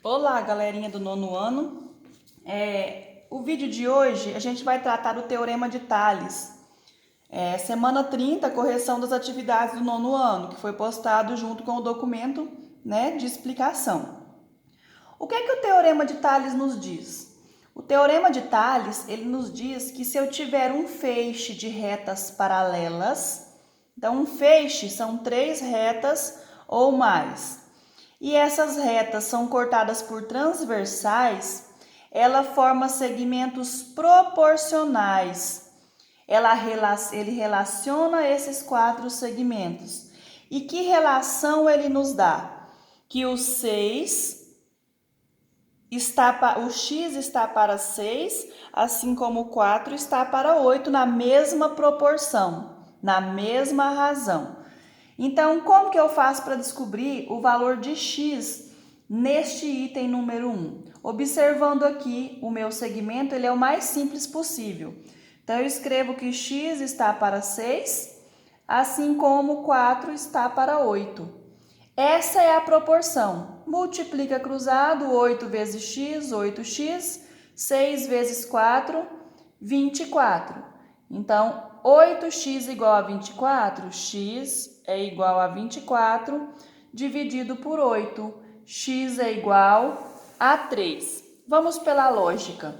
Olá, galerinha do nono ano. O vídeo de hoje a gente vai tratar do Teorema de Tales. Semana 30, correção das atividades do nono ano, que foi postado junto com o documento, né, de explicação. O que é que o Teorema de Tales nos diz? O Teorema de Tales, ele nos diz que se eu tiver um feixe de retas paralelas, então um feixe são 3 retas ou mais, e essas retas são cortadas por transversais, ela forma segmentos proporcionais. Ele relaciona esses 4 segmentos. E que relação ele nos dá? Que o 6 o x está para 6, assim como o 4 está para 8, na mesma proporção, na mesma razão. Então, como que eu faço para descobrir o valor de x neste item número 1? Observando aqui o meu segmento, ele é o mais simples possível. Então, eu escrevo que x está para 6, assim como 4 está para 8. Essa é a proporção. Multiplica cruzado, 8 vezes x, 8x, 6 vezes 4, 24. Então, 8x igual a 24, x é igual a 24, dividido por 8, x é igual a 3. Vamos pela lógica.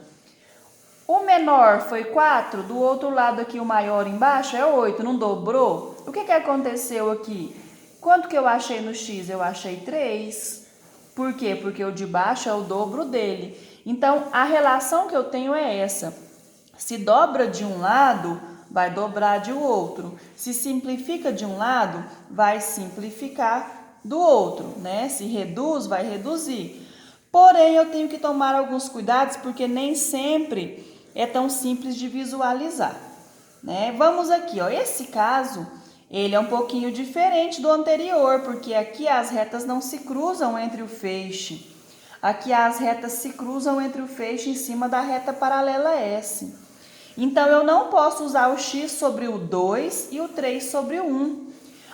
O menor foi 4, do outro lado aqui o maior embaixo é 8, não dobrou? O que aconteceu aqui? Quanto que eu achei no x? Eu achei 3. Por quê? Porque o de baixo é o dobro dele. Então, a relação que eu tenho é essa. Se dobra de um lado, vai dobrar de outro. Se simplifica de um lado, vai simplificar do outro, né? Se reduz, vai reduzir. Porém, eu tenho que tomar alguns cuidados, porque nem sempre é tão simples de visualizar, né? Vamos aqui, ó. Esse caso, ele é um pouquinho diferente do anterior, porque aqui as retas não se cruzam entre o feixe. Aqui as retas se cruzam entre o feixe em cima da reta paralela S. Então, eu não posso usar o x sobre o 2 e o 3 sobre o 1.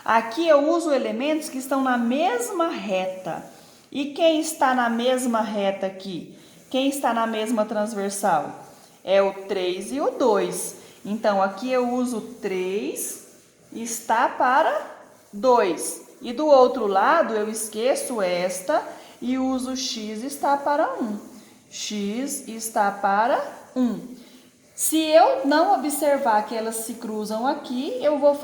Aqui eu uso elementos que estão na mesma reta. E quem está na mesma reta aqui? Quem está na mesma transversal? É o 3 e o 2. Então, aqui eu uso 3, está para 2. E do outro lado, eu esqueço esta e uso x está para 1. X está para 1. Se eu não observar que elas se cruzam aqui, eu vou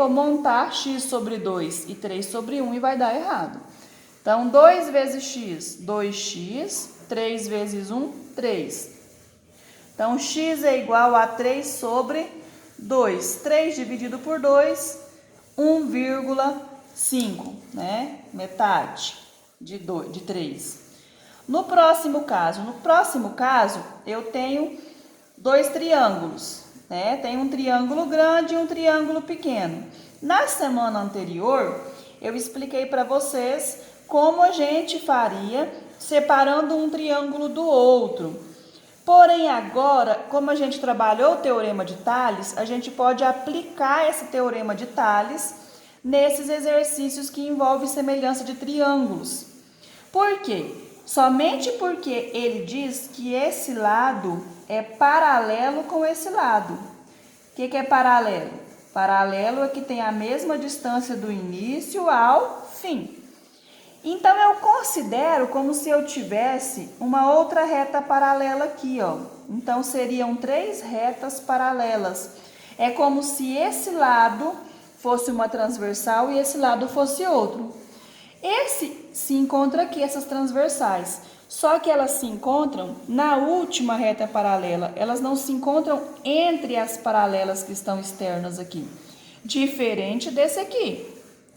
montar x sobre 2 e 3 sobre 1 e vai dar errado. Então, 2 vezes x, 2x, 3 vezes 1, 3. Então, x é igual a 3 sobre 2. 3 dividido por 2, 1,5, né? Metade de 3. No próximo caso, eu tenho 2 triângulos, né? Tem um triângulo grande e um triângulo pequeno. Na semana anterior, eu expliquei para vocês como a gente faria separando um triângulo do outro. Porém, agora, como a gente trabalhou o Teorema de Tales, a gente pode aplicar esse Teorema de Tales nesses exercícios que envolvem semelhança de triângulos. Por quê? Somente porque ele diz que esse lado é paralelo com esse lado. O que é paralelo? Paralelo é que tem a mesma distância do início ao fim. Então, eu considero como se eu tivesse uma outra reta paralela aqui, ó. Então, seriam 3 retas paralelas. É como se esse lado fosse uma transversal e esse lado fosse outro. Esse se encontra aqui, essas transversais. Só que elas se encontram na última reta paralela. Elas não se encontram entre as paralelas que estão externas aqui. Diferente desse aqui.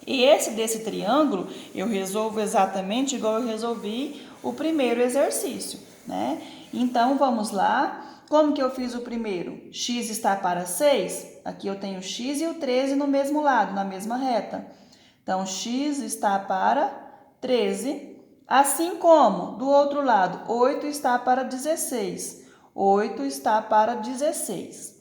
E esse desse triângulo, eu resolvo exatamente igual eu resolvi o primeiro exercício, né? Então, vamos lá. Como que eu fiz o primeiro? X está para 6. Aqui eu tenho x e o 13 no mesmo lado, na mesma reta. Então, x está para 13. Assim como, do outro lado, 8 está para 16. 8 está para 16.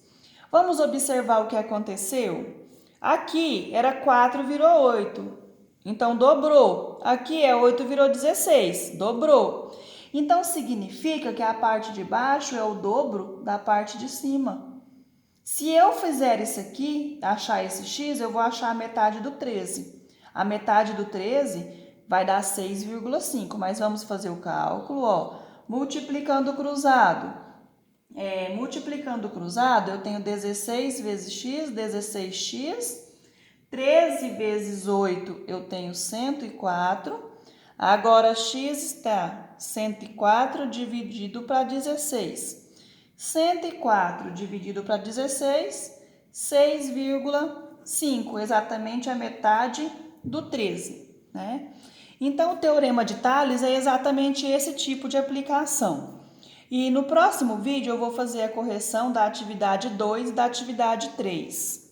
Vamos observar o que aconteceu? Aqui era 4, virou 8. Então, dobrou. Aqui é 8 virou 16, dobrou. Então, significa que a parte de baixo é o dobro da parte de cima. Se eu fizer isso aqui, achar esse x, eu vou achar a metade do 13. A metade do 13 vai dar 6,5, mas vamos fazer o cálculo, ó. Multiplicando o cruzado. Multiplicando o cruzado, eu tenho 16 vezes x, 16x. 13 vezes 8, eu tenho 104. Agora, x está 104 dividido para 16. 104 dividido para 16, 6,5, exatamente a metade do 13, né? Então, o teorema de Tales é exatamente esse tipo de aplicação. E no próximo vídeo eu vou fazer a correção da atividade 2 e da atividade 3.